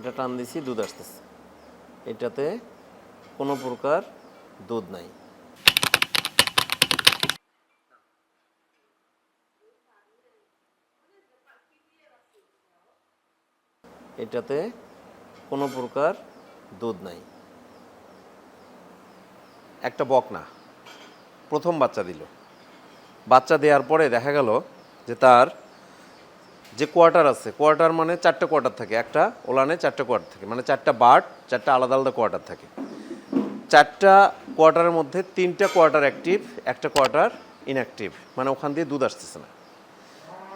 এটা টান দিছি, দুধ আসতেছে। এটাতে কোনো প্রকার দুধ নাই। এটাতে কোনো প্রকার দুধ নাই। একটা বকনা প্রথম বাচ্চা দিল। বাচ্চা দেওয়ার পরে দেখা গেল যে তার যে কোয়ার্টার আছে, কোয়ার্টার মানে 4টা কোয়ার্টার থাকে, একটা ওলানে 4টা কোয়ার্টার থাকে, মানে 4টা বার্ড, 4টা আলাদা আলাদা কোয়ার্টার থাকে। 4টা কোয়ার্টারের মধ্যে 3টা কোয়ার্টার অ্যাক্টিভ, একটা কোয়ার্টার ইনঅ্যাক্টিভ, মানে ওখান দিয়ে দুধ আসতেছে না।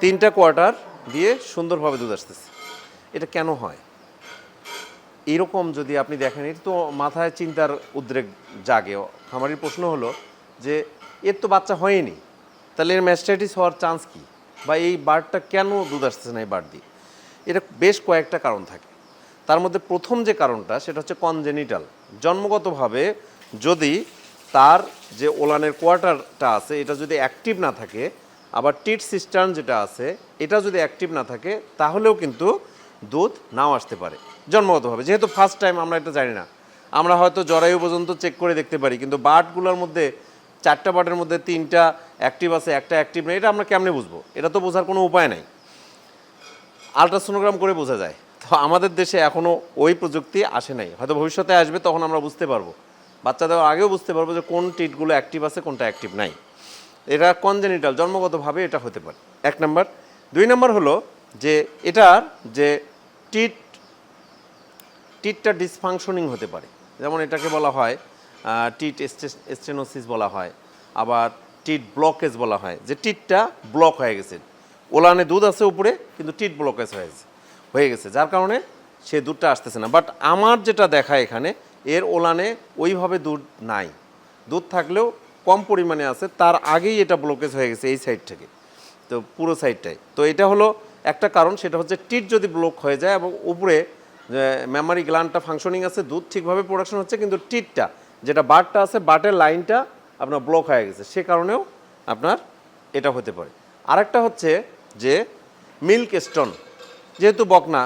3টা কোয়ার্টার দিয়ে সুন্দরভাবে দুধ আসতেছে। এটা কেন হয়? এরকম যদি আপনি দেখেন, এটা তো মাথায় চিন্তার উদ্রেক জাগে। খামারির প্রশ্ন হলো যে এর তো বাচ্চা হয়নি, তাহলে এর ম্যাস্টাইটিস হওয়ার চান্স কি, বা এই বার্ডটা কেন দুধ আসতেছে না এই বার্ড দিয়ে? এটা বেশ কয়েকটা কারণ থাকে। তার মধ্যে প্রথম যে কারণটা সেটা হচ্ছে কনজেনিটাল। জন্মগতভাবে যদি তার যে ওলানের কোয়ার্টারটা আছে এটা যদি অ্যাক্টিভ না থাকে, আবার টিট সিস্টার্ন যেটা আছে এটা যদি অ্যাক্টিভ না থাকে, তাহলেও কিন্তু দুধ নাও আসতে পারে জন্মগতভাবে। যেহেতু ফার্স্ট টাইম আমরা এটা জানি না, আমরা হয়তো জরায়ু পর্যন্ত চেক করে দেখতে পারি, কিন্তু বার্ডগুলোর মধ্যে 4টা বার্ডের মধ্যে 3টা অ্যাক্টিভ আছে, একটা অ্যাক্টিভ নেই, এটা আমরা কেমনে বুঝবো? এটা তো বোঝার কোনো উপায় নাই। আলট্রাসোনোগ্রাম করে বোঝা যায়। তো আমাদের দেশে এখনও ওই প্রযুক্তি আসে নাই, হয়তো ভবিষ্যতে আসবে, তখন আমরা বুঝতে পারবো, বাচ্চা দেওয়ার আগেও বুঝতে পারবো যে কোন টিটগুলো অ্যাক্টিভ আছে কোনটা অ্যাক্টিভ নাই। এটা কনজেনিটাল, জন্মগতভাবে এটা হতে পারে, 1 নাম্বার। 2 নাম্বার হলো যে এটার যে টিটটা ডিসফাংশনিং হতে পারে। যেমন এটাকে বলা হয় টিট স্টেনোসিস বলা হয়, আবার টিট ব্লকেজ বলা হয়, যে টিটটা ব্লক হয়ে গেছে। ওলানে দুধ আছে উপরে, কিন্তু টিট ব্লকেজ হয়ে গেছে, যার কারণে সে দুধটা আসতেছে না। বাট আমার যেটা দেখা এখানে, এর ওলানে ওইভাবে দুধ নাই, দুধ থাকলেও কম পরিমাণে আছে, তার আগেই এটা ব্লকেজ হয়ে গেছে এই সাইড থেকে, তো পুরো সাইডটাই। তো এটা হলো একটা কারণ, সেটা হচ্ছে টিট যদি ব্লক হয়ে যায় এবং উপরে মেমারি গ্ল্যান্ডটা ফাংশনিং আছে, দুধ ঠিকভাবে প্রোডাকশন হচ্ছে, কিন্তু টিটটা যেটা বাটটা আছে, বাটের লাইনটা আপনার ব্লক হয়ে গেছে, সে কারণেও আপনার এটা হতে পারে। আরেকটা হচ্ছে যে মিল্ক স্টোন, যেহেতু বকনা,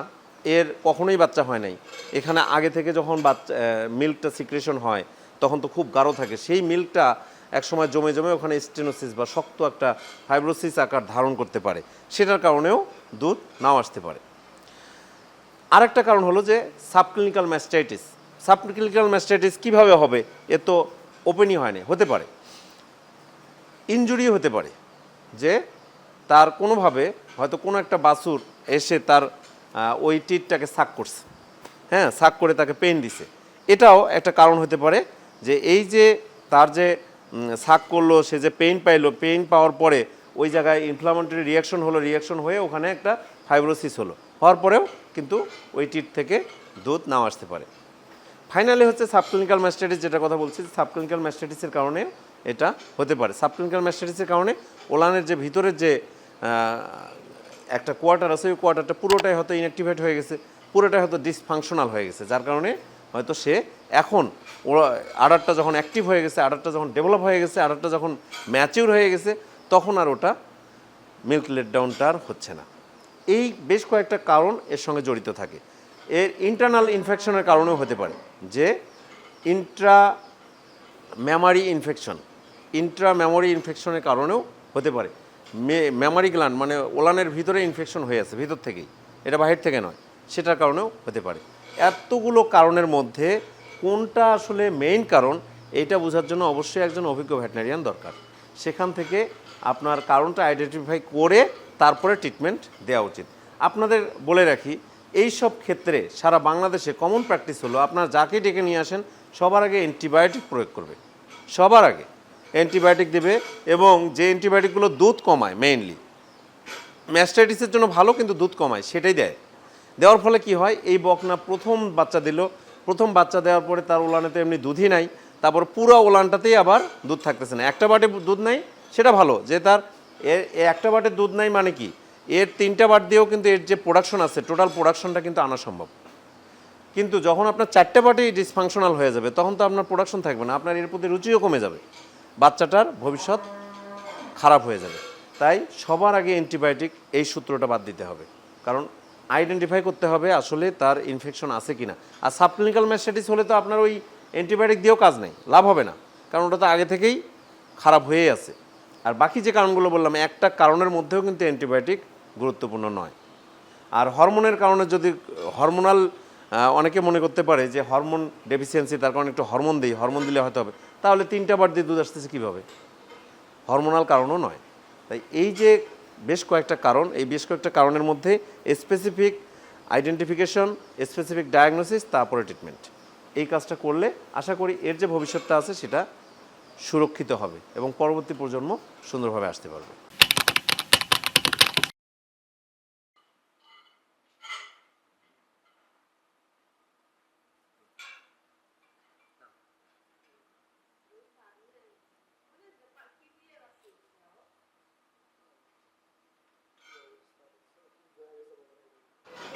এর কখনোই বাচ্চা হয় নাই, এখানে আগে থেকে যখন বাচ্চা মিল্কটা সিক্রেশন হয় তখন তো খুব গাঢ় থাকে, সেই মিল্কটা একসময় জমে জমে ওখানে স্টেনোসিস বা শক্ত একটা ফাইব্রোসিস আকার ধারণ করতে পারে, সেটার কারণেও দুধ নাও আসতে পারে। আরেকটা কারণ হলো যে সাবক্লিনিক্যাল ম্যাস্টাইটিস। সাবক্লিনিক্যাল ম্যাস্টাইটিস কীভাবে হবে? এ তো ওপেনই হয় না, হতে পারে ইনজুরি হতে পারে, যে তার কোনোভাবে হয়তো কোনো একটা বাছুর এসে তার ওই টিটটাকে সাক করছে, হ্যাঁ, সাক করে তাকে পেইন দিছে, এটাও একটা কারণ হতে পারে। যে এই যে তার যে সাক করলো, সে যে পেইন পাইলো, পেইন পাওয়ার পরে ওই জায়গায় ইনফ্লামেটরি রিয়াকশন হলো, রিয়াকশন হয়ে ওখানে একটা ফাইব্রোসিস হওয়ার পরেও কিন্তু ওই টিট থেকে দুধ নাও আসতে পারে। ফাইনালি হচ্ছে সাবক্লিনিক্যাল ম্যাস্টাইটিস, যেটা কথা বলছি, সাবক্লিনিক্যাল ম্যাস্টাইটিসের কারণে এটা হতে পারে। সাবক্লিনিক্যাল ম্যাস্টাইটিসের কারণে ওলানের যে ভিতরের যে একটা কোয়ার্টার আছে, ওই কোয়ার্টারটা পুরোটাই হয়তো ইনঅ্যাক্টিভেট হয়ে গেছে, পুরোটাই হয়তো ডিসফাংশনাল হয়ে গেছে, যার কারণে হয়তো সে এখন আডারটা যখন অ্যাক্টিভ হয়ে গেছে, আডারটা যখন ডেভেলপ হয়ে গেছে, আডারটা যখন ম্যাচিউর হয়ে গেছে, তখন আর ওটা মিল্ক লেট ডাউনটা আর হচ্ছে না। এই বেশ কয়েকটা কারণ এর সঙ্গে জড়িত থাকে। এর ইন্টারনাল ইনফেকশনের কারণেও হতে পারে, যে মেমারি ইনফেকশনের কারণেও হতে পারে। মেমারি গ্ল্যান্ড মানে ওলানের ভিতরে ইনফেকশন হয়ে আছে, ভিতর থেকেই, এটা বাহির থেকে নয়, সেটার কারণেও হতে পারে। এতগুলো কারণের মধ্যে কোনটা আসলে মেইন কারণ, এইটা বোঝার জন্য অবশ্যই একজন অভিজ্ঞ ভেটেরিনারিয়ান দরকার। সেখান থেকে আপনার কারণটা আইডেন্টিফাই করে তারপরে ট্রিটমেন্ট দেওয়া উচিত। আপনাদের বলে রাখি, এই সব ক্ষেত্রে সারা বাংলাদেশে কমন প্র্যাকটিস হলো, আপনার যাকে ডেকে নিয়ে আসেন সবার আগে অ্যান্টিবায়োটিক প্রয়োগ করবে, সবার আগে অ্যান্টিবায়োটিক দেবে, এবং যে অ্যান্টিবায়োটিকগুলো দুধ কমায়, মেইনলি ম্যাস্টাইটিসের জন্য ভালো কিন্তু দুধ কমায়, সেটাই দেয়। দেওয়ার ফলে কি হয়, এই বকনা প্রথম বাচ্চা দিল, প্রথম বাচ্চা দেওয়ার পরে তার ওলানে তো এমনি দুধই নাই, তারপর পুরো ওলানটাতেই আবার দুধ থাকতেছে না। একটা বাটে দুধ নাই, সেটা ভালো, যে তার একটা বাটে দুধ নাই মানে কি, এর 3টা বাট দিয়েও কিন্তু এর যে প্রোডাকশন আছে, টোটাল প্রোডাকশনটা কিন্তু আনা সম্ভব। কিন্তু যখন আপনার 4টে বাটেই ডিসফাংশনাল হয়ে যাবে, তখন তো আপনার প্রোডাকশন থাকবে না, আপনার এর প্রতি রুচিও কমে যাবে, বাচ্চাটার ভবিষ্যৎ খারাপ হয়ে যাবে। তাই সবার আগে অ্যান্টিবায়োটিক, এই সূত্রটা বাদ দিতে হবে, কারণ আইডেন্টিফাই করতে হবে আসলে তার ইনফেকশন আছে কিনা। আর সাবক্লিনিক্যাল ম্যাস্টাইটিস হলে তো আপনার ওই অ্যান্টিবায়োটিক দিয়েও কাজ নেই, লাভ হবে না, কারণ ওটা তো আগে থেকেই খারাপ হয়েই আছে। আর বাকি যে কারণগুলো বললাম একটা কারণের মধ্যেও কিন্তু অ্যান্টিবায়োটিক গুরুত্বপূর্ণ নয়। আর হরমোনের কারণে যদি হরমোনাল, অনেকে মনে করতে পারে যে হরমোন ডেফিসিয়েন্সি, তার কারণে একটু হরমোন দিই, হরমোন দিলে হয়তো হবে, তাহলে 3টা বার দিয়ে দুধ আসতেছে কীভাবে? হরমোনাল কারণও নয়। তাই এই যে বেশ কয়েকটা কারণ, এই বেশ কয়েকটা কারণের মধ্যে স্পেসিফিক আইডেন্টিফিকেশন, স্পেসিফিক ডায়াগনোসিস, তারপরে ট্রিটমেন্ট, এই কাজটা করলে আশা করি এর যে ভবিষ্যৎটা আছে সেটা সুরক্ষিত হবে এবং পরবর্তী প্রজন্ম সুন্দরভাবে আসতে পারবে।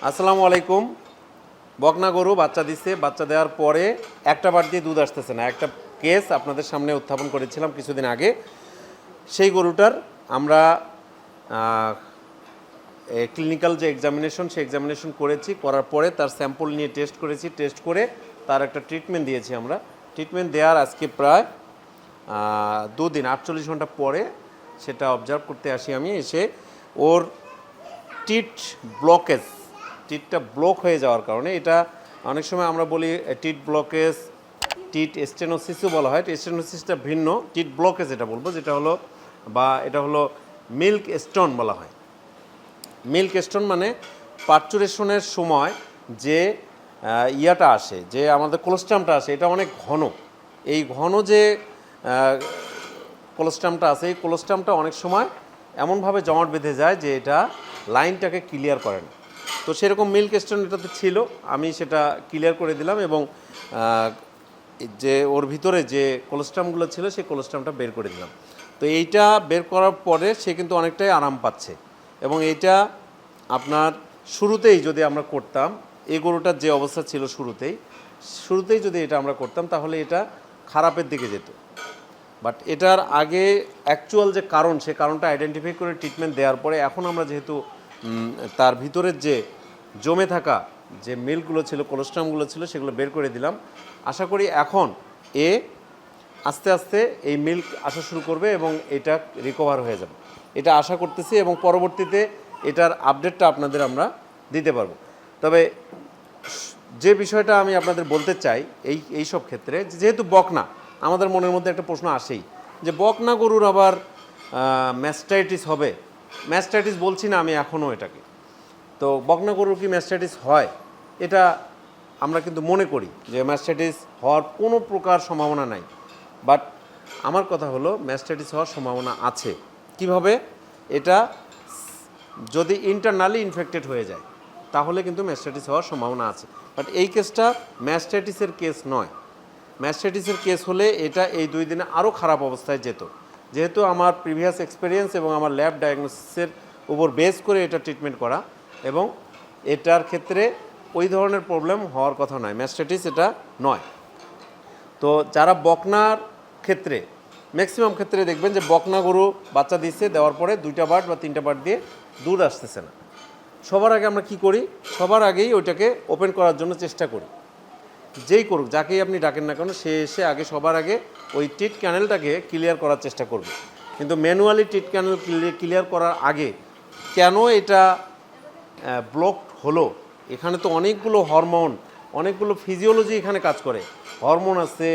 আসসালামু আলাইকুম। বকনা গরু বাচ্চা দিচ্ছে, বাচ্চা দেওয়ার পরে একটা বার দিয়ে দুধ আসতেছে না, একটা কেস আপনাদের সামনে উত্থাপন করেছিলাম কিছুদিন আগে। সেই গরুটার আমরা ক্লিনিক্যাল যে এক্সামিনেশন, সেই এক্সামিনেশন করেছি, করার পরে তার স্যাম্পল নিয়ে টেস্ট করেছি, টেস্ট করে তার একটা ট্রিটমেন্ট দিয়েছি আমরা। ট্রিটমেন্ট দেওয়ার আজকে প্রায় 2 দিন 48 ঘন্টা পরে সেটা অবজার্ভ করতে আসি আমি। এসে ওর টিট ব্লকেজ, টিটটা ব্লক হয়ে যাওয়ার কারণে, এটা অনেক সময় আমরা বলি টিট ব্লকেজ, টিট স্টেনোসিসও বলা হয়। স্টেনোসিসটা ভিন্ন, টিট ব্লকেজ এটা বলবো, যেটা হলো বা এটা হলো মিল্ক স্টোন বলা হয়। মিল্ক স্টোন মানে পার্চুরেশনের সময় যে ইয়াটা আসে, যে আমাদের কোলেস্ট্রামটা আসে, এটা অনেক ঘন। এই ঘন যে কোলেস্ট্রামটা আছে, এই কোলেস্ট্রামটা অনেক সময় এমনভাবে জমাট বেঁধে যায় যে এটা লাইনটাকে ক্লিয়ার করে না। তো সেরকম মিল্ক স্টোন এটাতে ছিল, আমি সেটা ক্লিয়ার করে দিলাম এবং যে ওর ভিতরে যে কোলেস্ট্রামগুলো ছিল সেই কোলেস্ট্রামটা বের করে দিলাম। তো এইটা বের করার পরে সে কিন্তু অনেকটাই আরাম পাচ্ছে। এবং এইটা আপনার শুরুতেই যদি আমরা করতাম, এই গরুটার যে অবস্থা ছিল শুরুতেই যদি এটা আমরা করতাম, তাহলে এটা খারাপের দিকে যেত। বাট এটার আগে অ্যাকচুয়াল যে কারণ, সে কারণটা আইডেন্টিফাই করে ট্রিটমেন্ট দেওয়ার পরে এখন আমরা যেহেতু তার ভিতরের যে জমে থাকা যে মিল্কগুলো ছিল, কোলেস্ট্রামগুলো ছিল, সেগুলো বের করে দিলাম। আশা করি এখন আস্তে আস্তে এই মিল্ক আসা শুরু করবে এবং এটা রিকভার হয়ে যাবে, এটা আশা করতেছি। এবং পরবর্তীতে এটার আপডেটটা আপনাদের আমরা দিতে পারবো। তবে যে বিষয়টা আমি আপনাদের বলতে চাই এই সব ক্ষেত্রে, যেহেতু বকনা, আমাদের মনের মধ্যে একটা প্রশ্ন আসেই যে বকনা গরুর আবার ম্যাস্টাইটিস হবে। ম্যাস্টাইটিস বলছি না আমি এখনও এটাকে, তো বকনা গরুর কি ম্যাস্টাইটিস হয়? এটা আমরা কিন্তু মনে করি যে ম্যাস্টাইটিস হওয়ার কোনো প্রকার সম্ভাবনা নাই। বাট আমার কথা হলো ম্যাস্টাইটিস হওয়ার সম্ভাবনা আছে। কিভাবে? এটা যদি ইন্টারনালি ইনফেক্টেড হয়ে যায় তাহলে কিন্তু ম্যাস্টাইটিস হওয়ার সম্ভাবনা আছে। বাট এই কেসটা ম্যাস্টাইটিসের কেস নয়। ম্যাস্টাইটিসের কেস হলে এটা এই 2 দিনে আরও খারাপ অবস্থায় যেত। যেহেতু আমার প্রিভিয়াস এক্সপিরিয়েন্স এবং আমার ল্যাব ডায়াগনোসিসের উপর বেস করে এটা ট্রিটমেন্ট করা, এবং এটার ক্ষেত্রে ওই ধরনের প্রবলেম হওয়ার কথা নয়, ম্যাস্টাইটিস এটা নয়। তো যারা বকনার ক্ষেত্রে, ম্যাক্সিমাম ক্ষেত্রে দেখবেন যে বকনা গরু বাচ্চা দিচ্ছে, দেওয়ার পরে 2টা বার বা 3টা বার দিয়ে দুধ আসতেছে না। সবার আগে আমরা কি করি? সবার আগেই ওইটাকে ওপেন করার জন্য চেষ্টা করি। যেই করুক, যাকেই আপনি ডাকেন না কেন, সে এসে আগে সবার আগে ওই টিট ক্যানেলটাকে ক্লিয়ার করার চেষ্টা করবে। কিন্তু ম্যানুয়ালি টিট ক্যানেল ক্লিয়ার করার আগে কেন এটা ব্লক হলো, এখানে তো অনেকগুলো হরমোন, অনেকগুলো ফিজিওলজি এখানে কাজ করে। হরমোন আছে,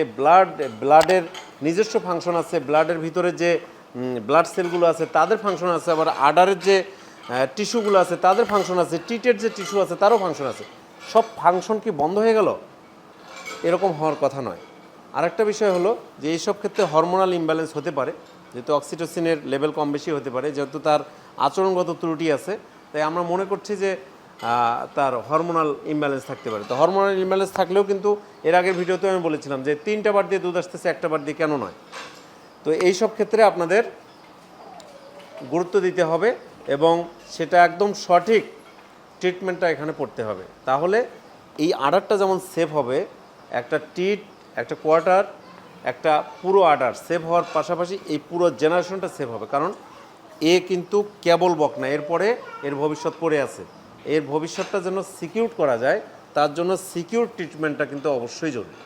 ব্লাডের নিজস্ব ফাংশন আছে, ব্লাডের ভিতরে যে ব্লাড সেলগুলো আছে তাদের ফাংশন আছে, আবার আডারের যে টিস্যুগুলো আছে তাদের ফাংশন আছে, টিটের যে টিস্যু আছে তারও ফাংশন আছে। সব ফাংশন কি বন্ধ হয়ে গেল? এরকম হওয়ার কথা নয়। আরেকটা বিষয় হলো যে এইসব ক্ষেত্রে হরমোনাল ইমব্যালেন্স হতে পারে, যেহেতু অক্সিটোসিনের লেভেল কম বেশি হতে পারে, যেহেতু তার আচরণগত ত্রুটি আছে, তাই আমরা মনে করছি যে তার হরমোনাল ইমব্যালেন্স থাকতে পারে। তো হরমোনাল ইমব্যালেন্স থাকলেও কিন্তু এর আগের ভিডিওতে আমি বলেছিলাম যে 3টা বার দিয়ে দুধ আসতেছে, 1টা বার দিয়ে কেন নয়। তো এই সব ক্ষেত্রে আপনাদের গুরুত্ব দিতে হবে এবং সেটা একদম সঠিক ট্রিটমেন্টটা এখানে পড়তে হবে। তাহলে এই আডারটা যেমন সেভ হবে, একটা টিট, একটা কোয়ার্টার, একটা পুরো আডার সেভ হওয়ার পাশাপাশি এই পুরো জেনারেশনটা সেভ হবে। কারণ এ কিন্তু কেবল বকনা, এরপরে এর ভবিষ্যৎ পড়ে আছে। এর ভবিষ্যৎটা যেন সিকিউর করা যায়, তার জন্য সিকিউর ট্রিটমেন্টটা কিন্তু অবশ্যই জরুরি।